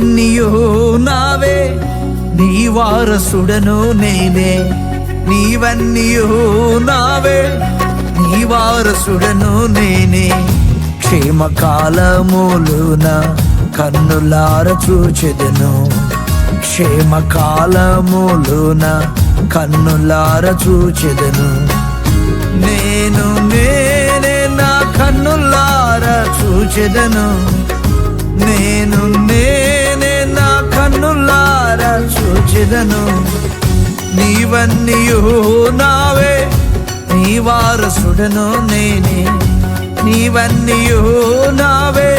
నీవన్నీయు నావే, నీ వారసుడను నేనే. నీవన్నీయు నావే, నీ వారసుడను నేనే. క్షేమకాలములున కన్నులార చూచెదను, క్షేమకాలములున కన్నులార చూచెదను. నేనే నా కన్నులార చూచెదను, నేనే నా కన్నులార చూచెదను. నీవన్నీయు నావే, నీ వారసుడను నేనే. నీవన్నీయు నావే,